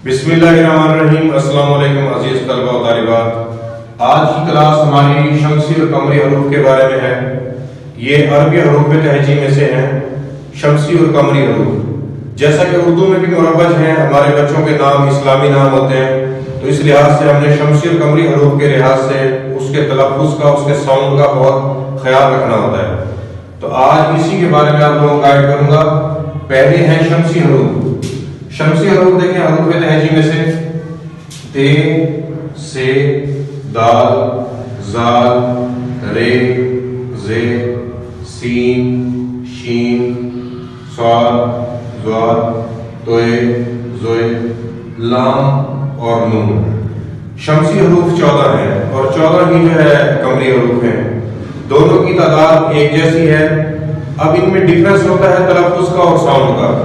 بسم اللہ الرحمن الرحیم۔ السلام علیکم عزیز طلبہ و طالبات۔ آج کی کلاس ہماری شمسی اور قمری حروف کے بارے میں ہے۔ یہ عربی حروف تہجی میں سے ہیں، شمسی اور قمری حروف۔ جیسا کہ اردو میں بھی مروج ہیں، ہمارے بچوں کے نام اسلامی نام ہوتے ہیں، تو اس لحاظ سے ہم نے شمسی اور قمری حروف کے لحاظ سے اس کے تلفظ کا، اس کے ساؤنڈ کا بہت خیال رکھنا ہوتا ہے۔ تو آج اسی کے بارے میں آپ لوگوں کو گائیڈ کروں گا۔ پہلے ہیں شمسی حروف۔ شمسی حروف دیکھیں، حروف تہجی میں سے تے، سے، دال، زال، رے، زے، سین، شین، صاد، ضاد، توئے، زوئے، لام اور نون۔ شمسی حروف 14 ہیں اور 14 ہی جو ہے قمری حروف ہیں۔ دونوں کی تعداد ایک جیسی ہے۔ اب ان میں ڈفرینس ہوتا ہے تلفظ کا اور ساؤنڈ کا۔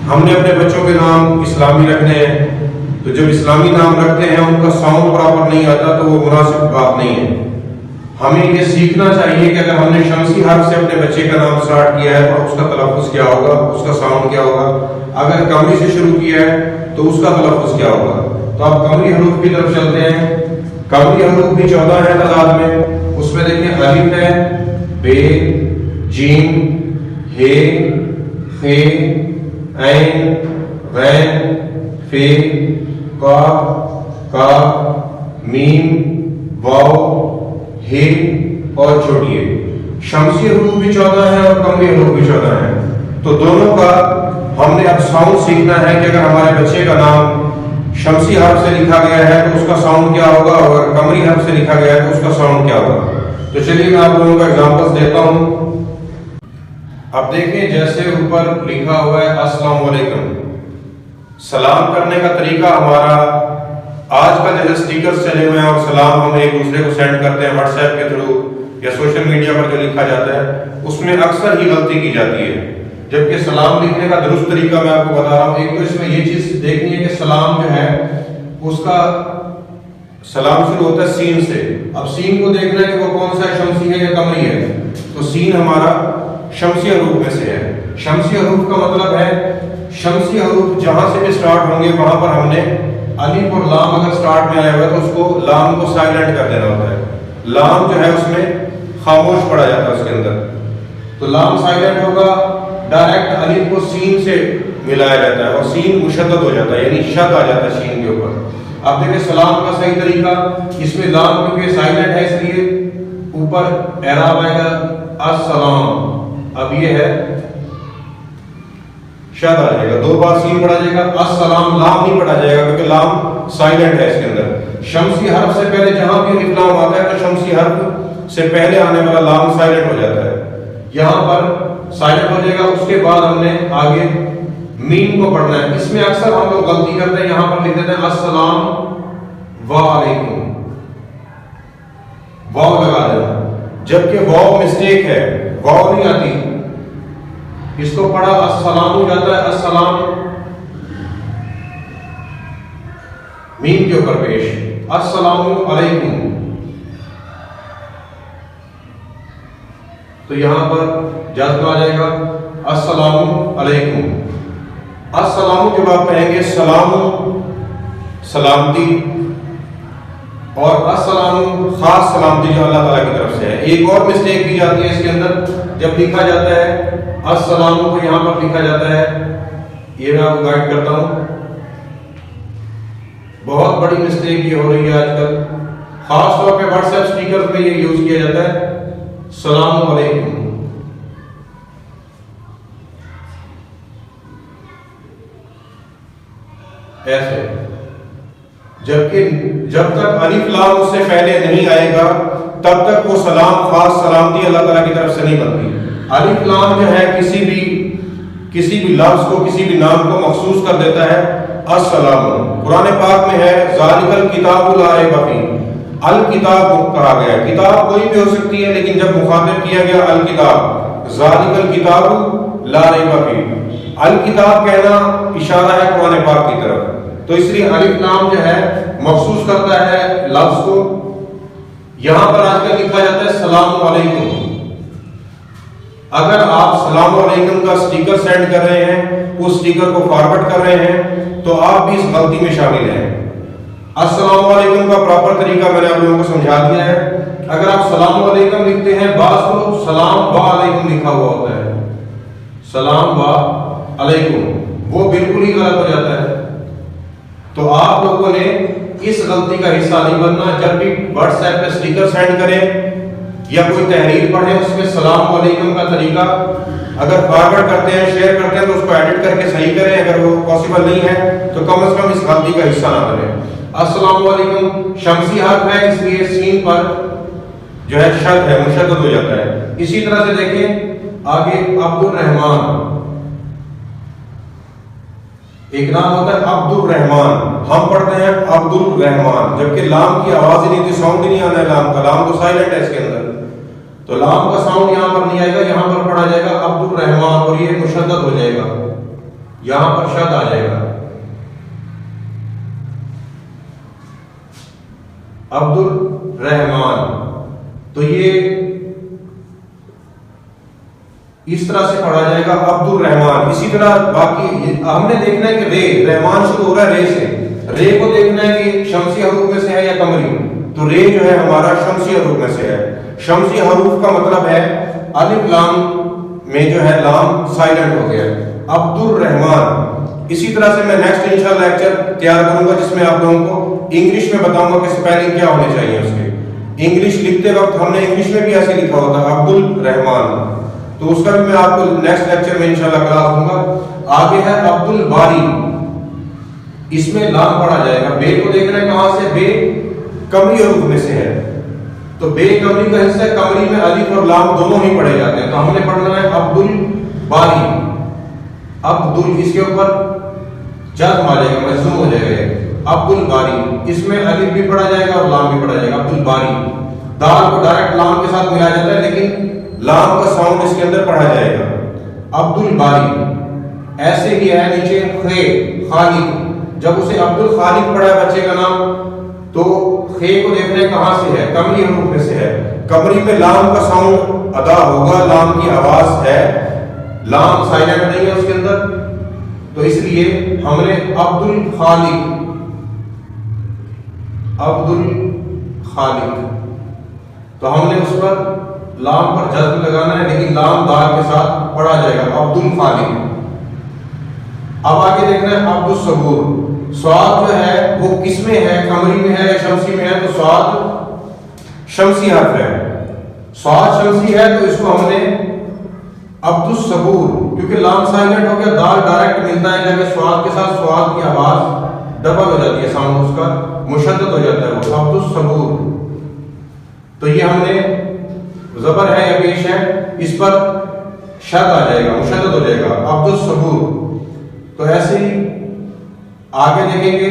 ہم نے اپنے بچوں کے نام اسلامی رکھنے ہیں، تو جب اسلامی نام رکھتے ہیں ان کا ساؤنڈ برابر نہیں آتا تو وہ مناسب بات نہیں ہے۔ ہمیں یہ سیکھنا چاہیے کہ اگر ہم نے شمسی حرف سے اپنے بچے کا نام اسٹارٹ کیا ہے تو اس کا تلفظ کیا ہوگا، اس کا ساؤنڈ کیا ہوگا۔ اگر قمری سے شروع کیا ہے تو اس کا تلفظ کیا ہوگا۔ تو اب قمری حروف کی طرف چلتے ہیں۔ قمری حروف بھی 14 ہیں تعداد میں۔ اس میں دیکھیں الف ہے، بے، جیم، ہے، فے، عین، غین، فے، قاف، کاف، میم، واو، ہے اور چھوٹی ہے۔ شمسی حروف بھی 14 ہیں اور قمری حروف بھی 14 ہیں۔ تو دونوں کا ہم نے اب ساؤنڈ سیکھنا ہے کہ اگر ہمارے بچے کا نام شمسی حرف سے لکھا گیا ہے تو اس کا ساؤنڈ کیا ہوگا، اور اگر قمری حرف سے لکھا گیا ہے تو اس کا ساؤنڈ کیا ہوگا۔ تو چلیے میں آپ لوگوں کو ایگزامپلس دیتا ہوں۔ اب دیکھیں، جیسے اوپر لکھا ہوا ہے السلام علیکم۔ سلام کرنے کا طریقہ ہمارا آج کل جیسے اسٹیکرز چلے ہوئے ہیں اور سلام ہم ایک دوسرے کو سینڈ کرتے ہیں واٹس ایپ کے تھرو یا سوشل میڈیا پر جو لکھا جاتا ہے اس میں اکثر ہی غلطی کی جاتی ہے، جبکہ سلام لکھنے کا درست طریقہ میں آپ کو بتا رہا ہوں۔ ایک تو اس میں یہ چیز دیکھنی ہے کہ سلام جو ہے اس کا سلام شروع ہوتا ہے سین سے۔ اب سین کو دیکھنا ہے کہ وہ کون سا شمسی ہے یا قمری ہے، تو سین ہمارا شمسی حروف میں سے ہے۔ شمسی حروف کا مطلب ہے شمسی حروف جہاں سے بھی سٹارٹ ہوں گے وہاں پر ہم نے الف اور لام اگر سٹارٹ میں آیا ہوا ہے تو اس کو لام کو سائلنٹ کر دینا ہوتا ہے۔ لام جو ہے اس میں خاموش پڑا جاتا ہے اس کے اندر، تو لام سائلنٹ ہوگا۔ ڈائریکٹ الف کو سین سے ملایا جاتا ہے اور سین مشدد ہو جاتا ہے، یعنی شد آ جاتا ہے شین کے اوپر۔ اب دیکھیں سلام کا صحیح طریقہ، اس میں لام کیونکہ سائلنٹ ہے اس لیے اوپر اعراب آئے گا السلام۔ اب یہ ہے شد آ جائے گا، 2 بار سین پڑھا جائے گا، السلام، لام نہیں پڑھا جائے گا کیونکہ لام سائلنٹ ہے اس کے اندر۔ شمسی حرف سے پہلے جہاں بھی الف لام آتا ہے تو شمسی حرف سے پہلے آنے والا لام سائلنٹ ہو جاتا ہے، یہاں پر سائلنٹ ہو جائے گا۔ اس کے بعد ہم نے آگے میم کو پڑھنا ہے۔ اس میں اکثر ہم لوگ غلطی کرتے ہیں، یہاں پر لکھ دیتے ہیں السلام وعلیکم، واو لگا دینا، جبکہ واو مسٹیک ہے، واو نہیں آتی۔ اس کو پڑھا السلام ہو جاتا ہے، السلام میم کے اوپر پیش، السلام علیکم۔ تو یہاں پر جذب آ جائے گا السلام علیکم۔ السلام جب آپ کہیں گے سلام سلامتی، اور السلام خاص سلامتی جو اللہ تعالیٰ کی طرف سے ہے۔ ایک اور مسٹیک کی جاتی ہے اس کے اندر، جب لکھا جاتا ہے السلام کو یہاں پر لکھا جاتا ہے، یہ میں آپ کو گائیڈ کرتا ہوں، بہت بڑی مسٹیک یہ ہو رہی ہے آج کل، خاص طور پہ واٹس ایپ اسپیکر میں یہ یوز کیا جاتا ہے السلام علیکم۔ ایسے، جبکہ جب تک الف لام اس سے پہلے نہیں آئے گا تب تک وہ سلام خاص سلامتی اللہ تعالیٰ کی طرف سے نہیں بنتی۔ الف لام جو ہے کسی بھی لفظ کو، کسی بھی نام کو مخصوص کر دیتا ہے السلام۔ قرآن پاک میں ہے ذالک الکتاب لا ریب فیہ، الکتاب کہا گیا ہے، کتاب کوئی بھی ہو سکتی ہے لیکن جب مخاطب کیا گیا الکتاب، ذالک الکتاب لا ریب فیہ، الکتاب کہنا اشارہ ہے قرآن پاک کی طرف، تو اس لیے الف لام جو ہے مخصوص کرتا ہے لفظ کو۔ یہاں پر آج کل لکھا جاتا ہے السلام علیکم، اگر آپ السلام علیکم کا سٹیکر سینڈ کر رہے ہیں، اس سٹیکر کو فارورڈ کر رہے ہیں، تو آپ بھی اس غلطی میں شامل ہیں۔ السلام علیکم کا پراپر طریقہ میں نے آپ لوگوں کو سمجھا دیا ہے۔ اگر آپ سلام علیکم لکھتے ہیں، بعض تو سلام و علیکم لکھا ہوا ہوتا ہے، سلام و علیکم، وہ بالکل ہی غلط ہو جاتا ہے۔ تو آپ لوگوں نے اس غلطی کا حصہ نہیں بننا۔ جب بھی واٹس ایپ پہ سٹیکر سینڈ کریں یا کوئی تحریر پڑھیں، اس میں السلام علیکم کا طریقہ اگر فارورڈ کرتے ہیں، شیئر کرتے ہیں، تو اس کو ایڈٹ کر کے صحیح کریں۔ اگر وہ پاسبل نہیں ہے تو کم از کم اس غلطی کا حصہ نہ بنیں۔ السلام علیکم شمسی حرف ہے، اس لیے سین پر جو ہے شد ہے، مشدد ہو جاتا ہے۔ اسی طرح سے دیکھیں آگے عبد الرحمن، ایک نام ہوتا ہے عبد الرحمن، ہم پڑھتے ہیں عبد الرحمن، جبکہ لام کی آواز ہی نہیں تھی، ساؤنڈ ہی نہیں آنا ہے لام کا، لام تو سائلنٹ ہے اس کے اندر، تو لام کا ساؤنڈ یہاں پر نہیں آئے گا، یہاں پر پڑھا جائے گا عبد الرحمن، اور یہ مشدد ہو جائے گا، یہاں پر شد آ جائے گا، عبد الرحمن۔ تو یہ اس طرح سے پڑھا جائے گا عبد الرحمن۔ اسی طرح باقی ہم نے دیکھنا ہے کہ رے، رحمان شروع ہو رہا ہے رے سے، رے کو دیکھنا ہے کہ شمسی حروف میں سے ہے یا قمری، تو رے جو ہے ہمارا شمسی حروف میں سے ہے۔ شمسی حروف کا مطلب ہے الف لام میں جو ہے لام سائلنٹ ہو گیا، عبد الرحمن۔ اسی طرح سے میں نیکسٹ انشاءاللہ لیکچر تیار کروں گا جس میں آپ لوگوں کو انگلش میں بتاؤں گا کہ سپیلنگ کیا ہونے چاہیے اس کے۔ انگلش لکھتے وقت ہم نے انگلش میں بھی ایسے لکھا ہوتا ہے عبد الرحمن، تو اس کا بھی میں آپ کو نیکسٹ لیکچر میں انشاءاللہ کلاس دوں گا۔ آگے ہے عبد الباری، اس میں لام پڑھا جائے گا، بے کو دیکھنا ہے کہاں سے، بے قمری حروف میں سے ہے، تو بے قمری کا حصہ ہے، قمری میں الف اور لام دونوں ہی پڑھے جاتے ہیں، تو ہم نے پڑھنا ہے عبد الباری، عبد اس کے اوپر جزم آ جائے گا، مجزوم ہو جائے گا، عبد الباری، اس میں الف بھی پڑھا جائے گا اور لام بھی پڑھا جائے گا، عبد الباری۔ دال کو ڈائریکٹ لام کے ساتھ ملا جاتا ہے، لیکن لام کا ساؤنڈ اس کے اندر پڑھا جائے گا، عبد الباری۔ ایسے ہی ہے نیچے خے، خالق، جب اسے عبد الخالق پڑھا ہے بچے کا نام، تو خے کو دیکھنے کہاں سے ہے، قمری حروف میں سے ہے، قمری میں لام کا ساؤنڈ ادا ہوگا، لام کی آواز ہے، لام سائلنٹ نہیں ہے اس کے اندر، تو اس لیے ہم نے عبد الخالق، عبد الخالق، تو ہم نے اس پر لام پر جزم لگانا ہے، لیکن لام دال کے ساتھ پڑھا جائے گا، عبد الخالق۔ اب آگے دیکھنا ہے عبد الصبور، سواد جو ہے وہ کس میں ہے، قمری میں ہے یا شمسی میں ہے، تو سواد شمسی حرف ہے، سواد شمسی ہے، تو اس کو ہم نے عبد الصبور، کیونکہ لام سائلنٹ ہو گیا، دال ڈائریکٹ ملتا ہے جب سواد کے ساتھ، سواد کی آواز ڈبل ہو جاتی ہے، ساؤنڈ اس کا مشدد ہو جاتا ہے، وہ عبد الصبور۔ تو یہ ہم نے زبر ہے یا پیش ہے، اس پر شد آ جائے گا، مشدد ہو جائے گا، عبد الصبور۔ تو ایسے ہی آگے دیکھیں گے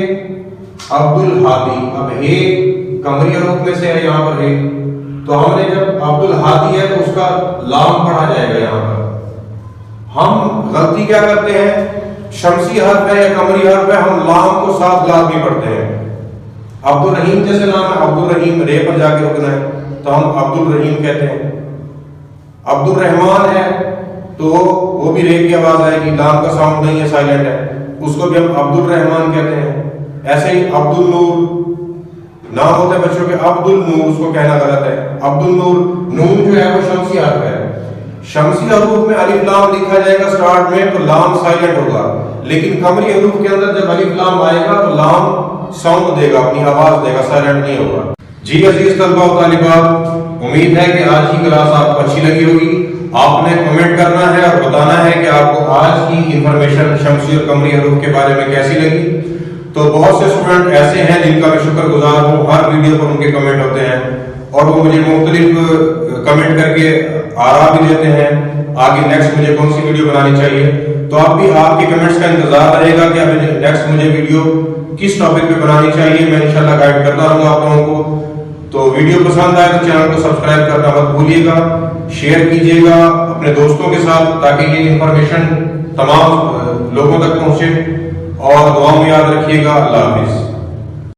عبد الہادی، اب ہے قمری حروف میں سے ہے، یہاں پر ہے، تو ہم نے جب عبد الہادی ہے تو اس کا لام پڑھا جائے گا یہاں پر۔ ہم غلطی کیا کرتے ہیں، شمسی حرف ہے یا قمری حرف ہے، ہم لام کو ساتھ لازمی پڑھتے ہیں۔ عبد الرحیم جیسے نام ہے، عبد الرحیم، رے پر جا کے رکنا ہے، تو ہم عبد الرحیم کہتے ہیں۔ عبد الرحمان ہے تو وہ بھی رے کی آواز آئے گی، لام کا ساؤنڈ نہیں ہے، سائلنٹ ہے، اس کو بھی ہم عبد الرحمان کہتے ہیں۔ ایسے ہی عبد النور نام ہوتا ہے بچوں کے، عبد النور اس کو کہنا غلط ہے، عبد النور، نون جو ہے وہ شمسی حرف ہے، شمسی حروف میں الف لام لکھا جائے گا سٹارٹ میں تو لام سائلنٹ ہوگا، لیکن قمری حروف کے اندر جب الف لام آئے گا تو لام ساؤنڈ دے گا، اپنی آواز دے گا، سائلنٹ نہیں ہوگا۔ جی عزیز طلبہ و طالبات، امید ہے کہ آج کی کلاس آپ کو اچھی لگی ہوگی۔ آپ نے کمنٹ کرنا ہے اور بتانا ہے کہ آپ کو آج کی انفارمیشن شمسی اور قمری حروف کے بارے میں کیسی لگی۔ تو بہت سے اسٹوڈنٹ ایسے ہیں جن کا میں شکر گزار ہوں، ہر ویڈیو پر ان کے کمنٹ ہوتے ہیں اور وہ مجھے مختلف کمنٹ کر کے آراء بھی دیتے ہیں، آگے نیکسٹ مجھے کون سی ویڈیو بنانی چاہیے۔ تو اب بھی آپ کے کمنٹس کا انتظار رہے گا کہ اب نیکسٹ مجھے ویڈیو کس ٹاپک پہ بنانی چاہیے، میں انشاءاللہ گائیڈ کرتا رہوں گا آپ لوگوں کو۔ تو ویڈیو پسند آئے تو چینل کو سبسکرائب کرنا مت بھولیے گا، شیئر کیجیے گا اپنے دوستوں کے ساتھ تاکہ یہ انفارمیشن تمام لوگوں تک پہنچے، اور دعاؤں میں یاد رکھیے گا۔ اللہ حافظ۔